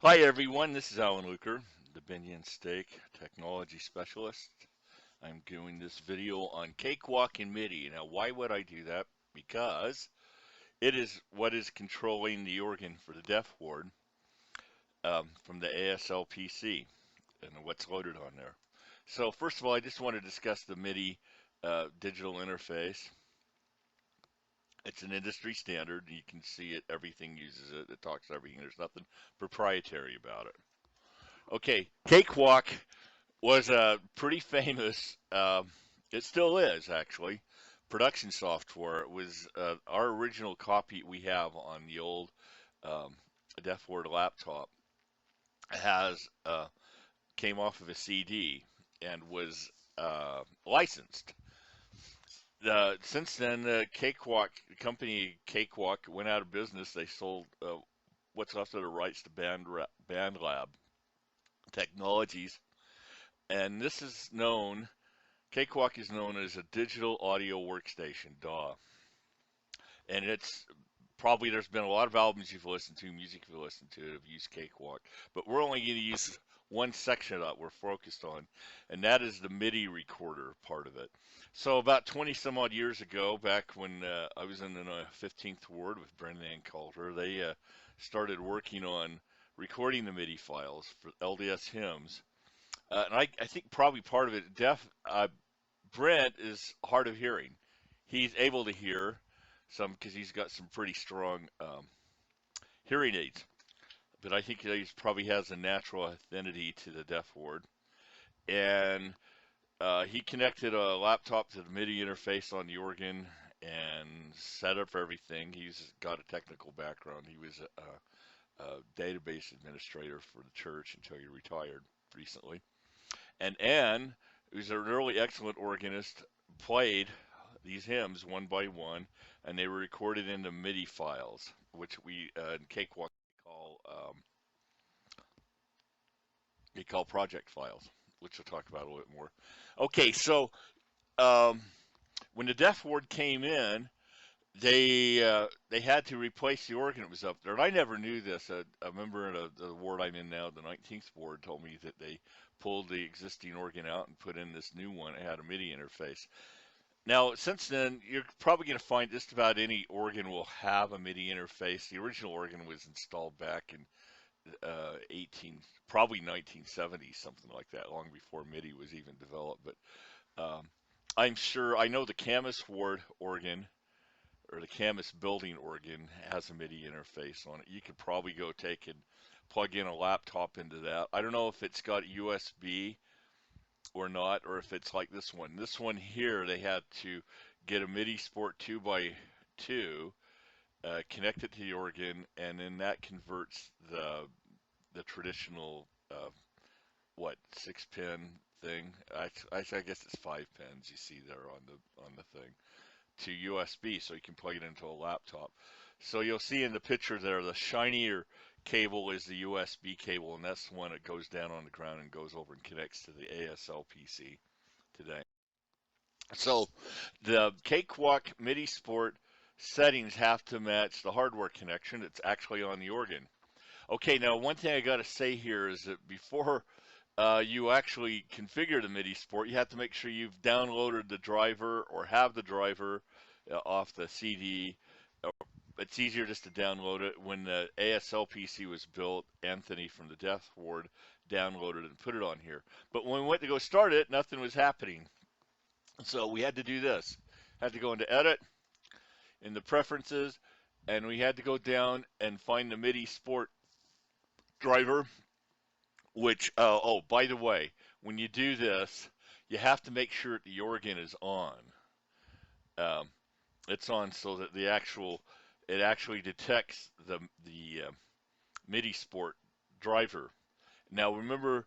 Hi everyone, this is Alan Luker, the Binion Steak Technology Specialist. I'm doing this video on Cakewalk and MIDI. Now, why would I do that? Because it is what is controlling the organ for the deaf ward from the ASL PC and what's loaded on there. So first of all, I just want to discuss the MIDI digital interface. It's an industry standard. You can see it. Everything uses it. It talks to everything. There's nothing proprietary about it. Okay, Cakewalk was a pretty famous, it still is actually, production software. It was our original copy we have on the old um, Deaf Word laptop has came off of a CD and was licensed. Since then, the Cakewalk company Cakewalk went out of business. They sold what's left of the rights to BandLab Technologies, and this is known. Cakewalk is known as a digital audio workstation, DAW, and it's probably there's been a lot of albums you've listened to, music you've listened to have used Cakewalk, but we're only going to use one section that we're focused on, and that is the MIDI recorder part of it. So about 20 some odd years ago, back when I was in the 15th Ward with Brendan and Calder, they started working on recording the MIDI files for LDS hymns. And I think probably part of it, Brent is hard of hearing. He's able to hear some because he's got some pretty strong hearing aids. But I think he probably has a natural affinity to the deaf ward. And he connected a laptop to the MIDI interface on the organ and set up everything. He's got a technical background. He was a database administrator for the church until he retired recently. And Anne, who's an early excellent organist, played these hymns one by one, and they were recorded into MIDI files, which we in Cakewalk we call project files, which we'll talk about a little bit more. Okay, so um, when the deaf ward came in, they had to replace the organ that was up there, and I never knew this. A member of the ward I'm in now, the 19th ward, told me that they pulled the existing organ out and put in this new one. It had a MIDI interface. Now, since then, you're probably going to find just about any organ will have a MIDI interface. The original organ was installed back in probably 1970, something like that, long before MIDI was even developed. But I'm sure I know the Camas Ward organ or the Camas building organ has a MIDI interface on it. You could probably go take and plug in a laptop into that. I don't know if it's got USB or not, or if it's like this one. This one here, they had to get a MIDI Sport 2x2, connect it to the organ, and then that converts the traditional what 6-pin thing. I guess it's 5 pins you see there on the thing to USB, so you can plug it into a laptop. So you'll see in the picture there, the shinier cable is the USB cable, and that's the one that goes down on the ground and goes over and connects to the ASL PC today. So the Cakewalk MIDI Sport settings have to match the hardware connection that's actually on the organ. Okay, now one thing I got to say here is that before you actually configure the MIDI Sport, you have to make sure you've downloaded the driver or have the driver off the CD. It's easier just to download it. When the ASL PC was built, Anthony from the Deaf Ward downloaded it and put it on here. But when we went to go start it, nothing was happening. So we had to do this. Had to go into Edit, in the Preferences, and we had to go down and find the MIDI Sport driver, which, oh, by the way, when you do this, you have to make sure the organ is on. Um, it's on so that it actually detects the MIDI Sport driver. Now remember,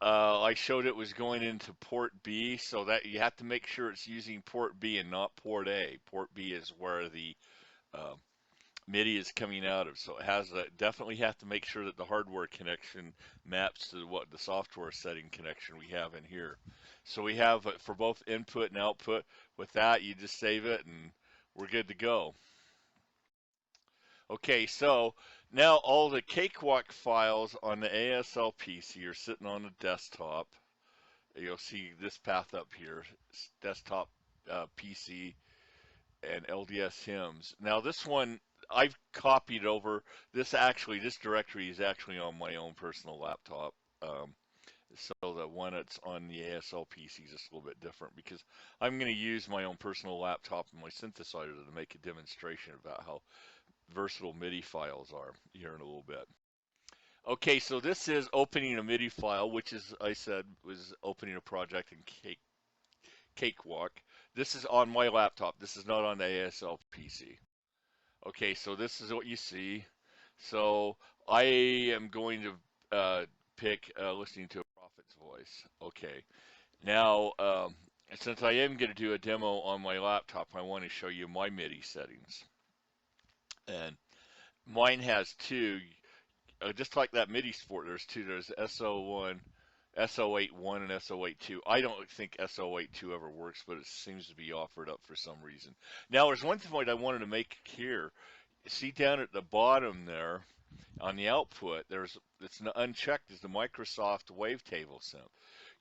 I showed it was going into port B, so that you have to make sure it's using port B and not port A. Port B is where the uh, MIDI is coming out of, so it has definitely have to make sure that the hardware connection maps to what the software setting connection we have in here. So we have it for both input and output. With that, you just save it and we're good to go. Okay, so now all the Cakewalk files on the ASL PC are sitting on the desktop. You'll see this path up here, desktop PC and LDS hymns. Now this one I've copied over. This directory is actually on my own personal laptop. Um, so the one that's on the ASL PC is just a little bit different because I'm going to use my own personal laptop and my synthesizer to make a demonstration about how versatile MIDI files are here in a little bit. Okay, so this is opening a MIDI file, which is, I said, was opening a project in Cakewalk. This is on my laptop. This is not on the ASL PC. Okay, so this is what you see. So I am going to pick listening to a prophet's voice. Okay, now since I am going to do a demo on my laptop, I want to show you my MIDI settings. And mine has two. Just like that MIDI sport, there's two. There's SO1, S08-1 and S08-2. I don't think S08-2 ever works, but it seems to be offered up for some reason. Now, there's one point I wanted to make here. See down at the bottom there on the output, it's unchecked is the Microsoft Wavetable synth.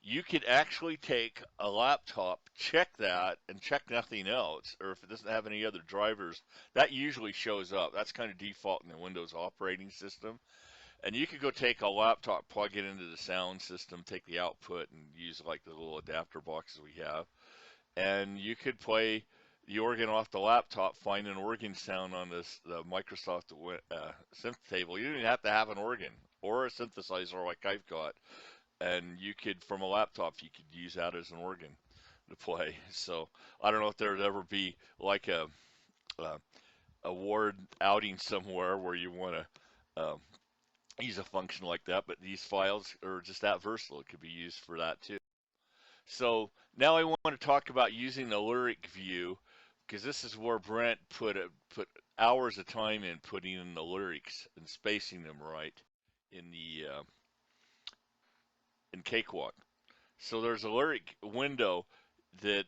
You could actually take a laptop, check that, and check nothing else, or if it doesn't have any other drivers, that usually shows up. That's kind of default in the Windows operating system. And you could go take a laptop, plug it into the sound system, take the output, and use like the little adapter boxes we have. And you could play the organ off the laptop, find an organ sound on the Microsoft synth table. You don't even have to have an organ or a synthesizer like I've got. And you could, from a laptop, you could use that as an organ to play. So I don't know if there'd ever be like a award outing somewhere where you want to use a function like that, but these files are just that versatile. It could be used for that too. So now I want to talk about using the lyric view because this is where Brent put hours of time in putting in the lyrics and spacing them right in the in Cakewalk. So there's a lyric window that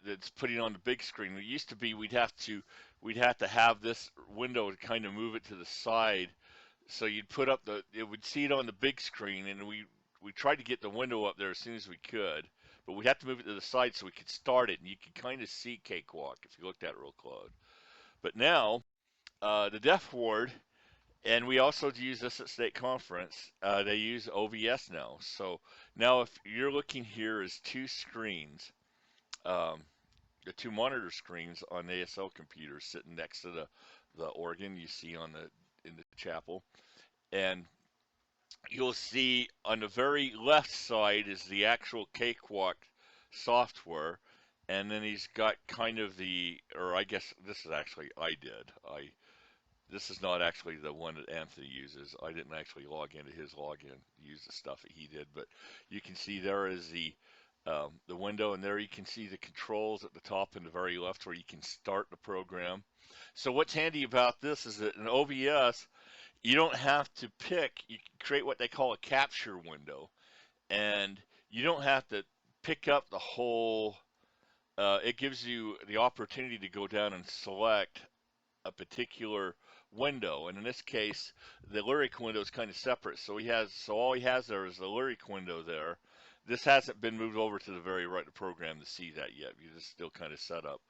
that's putting on the big screen. It used to be we'd have to have this window to kind of move it to the side. So you'd put up it would see it on the big screen, and we tried to get the window up there as soon as we could, but we had to move it to the side so we could start it, and you could kind of see Cakewalk if you looked at it real close. But now the Deaf Ward, and we also use this at state conference. They use OBS now. So now if you're looking here is two screens, um, the two monitor screens on ASL computers sitting next to the organ you see on in the chapel, and you'll see on the very left side is the actual Cakewalk software, and then he's got kind of or I guess this is actually this is not actually the one that Anthony uses. I didn't actually log into his login, use the stuff that he did, but you can see there is the window, and there you can see the controls at the top and the very left where you can start the program. So what's handy about this is that in OBS, you don't have to pick, you can create what they call a capture window, and you don't have to pick up the whole, it gives you the opportunity to go down and select a particular window, and in this case the lyric window is kind of separate, so all he has there is the lyric window there. This hasn't been moved over to the very right of the program to see that yet because it's still kind of set up.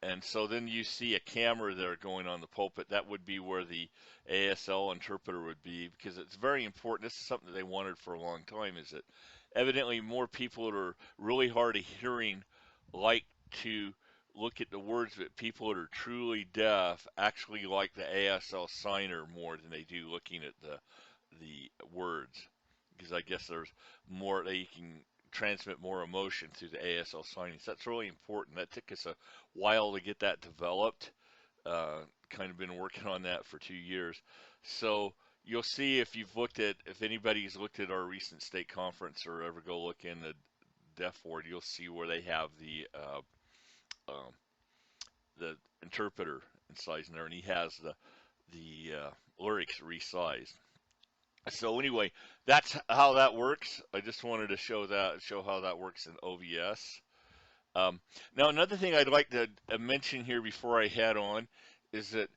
And so then you see a camera there going on the pulpit. That would be where the ASL interpreter would be, because it's very important. This is something that they wanted for a long time, is that evidently more people that are really hard of hearing like to look at the words, but people that are truly deaf actually like the ASL signer more than they do looking at the words, because I guess there's more, they can transmit more emotion through the ASL signings. That's really important. That took us a while to get that developed. Kind of been working on that for 2 years. So you'll see if anybody's looked at our recent state conference or ever go look in the Deaf Ward, you'll see where they have the interpreter incised in there, and he has the lyrics resized. So anyway, that's how that works. I just wanted to show how that works in OBS. Now another thing I'd like to mention here before I head on is that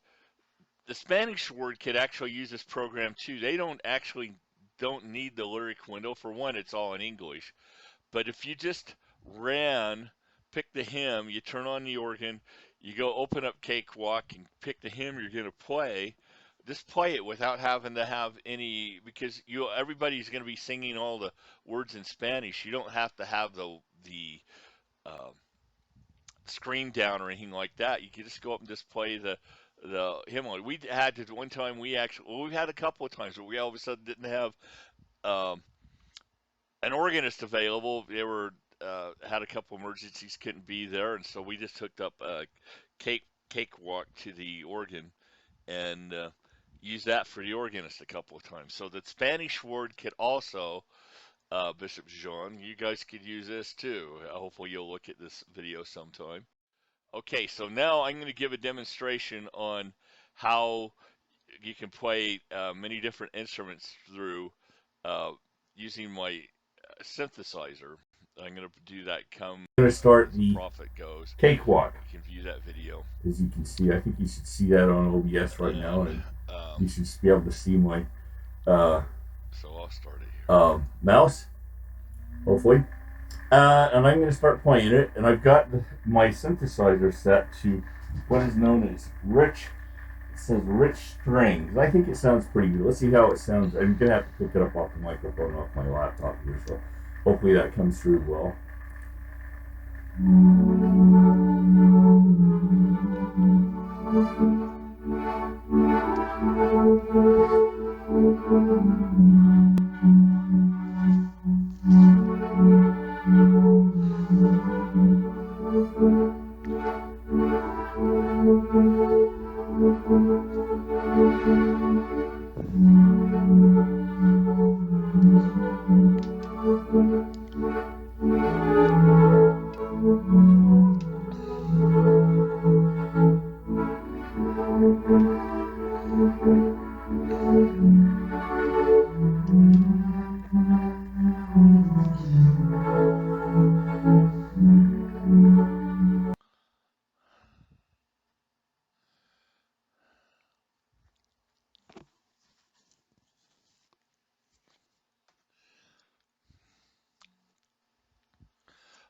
the Spanish word could actually use this program too. They don't need the lyric window. For one, it's all in English. But if you just ran, pick the hymn, you turn on the organ, you go open up Cakewalk and pick the hymn you're going to play. Just play it without having to have any, because everybody's going to be singing all the words in Spanish. You don't have to have the uh, screen down or anything like that. You can just go up and just play the hymn. We had to one time. We've had a couple of times where we all of a sudden didn't have um, an organist available. They were had a couple emergencies, couldn't be there, and so we just hooked up a cakewalk to the organ and used that for the organist a couple of times. So the Spanish word could also, Bishop Jean, you guys could use this too. Hopefully you'll look at this video sometime. Okay, so now I'm going to give a demonstration on how you can play many different instruments through using my synthesizer. I'm going to do that come I'm going to start as the profit goes. cakewalk. You can view that video. As you can see, I think you should see that on OBS right now, And and you should be able to see my so I'll start it here. mouse, hopefully. And I'm going to start playing it, and I've got my synthesizer set to what is known as rich. It says rich strings. I think it sounds pretty good. Let's see how it sounds. I'm going to have to pick it up off the microphone off my laptop here, so hopefully that comes through well.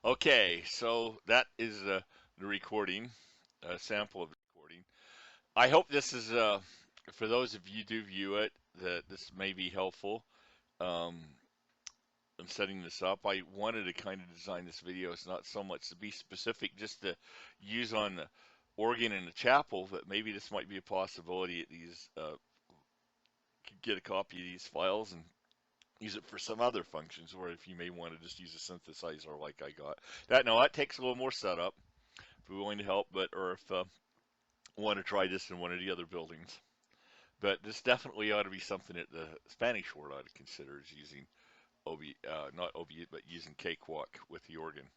Okay, so that is the recording, a sample of the recording. I hope this is, for those of you do view it, that this may be helpful. Um, in setting this up, I wanted to kind of design this video. It's not so much to be specific, just to use on the organ in the chapel, but maybe this might be a possibility at these, get a copy of these files and use it for some other functions, or if you may want to just use a synthesizer like I got. That takes a little more setup if we're willing to help, but or if want to try this in one of the other buildings. But this definitely ought to be something that the Spanish word ought to consider is using not OB, but using Cakewalk with the organ.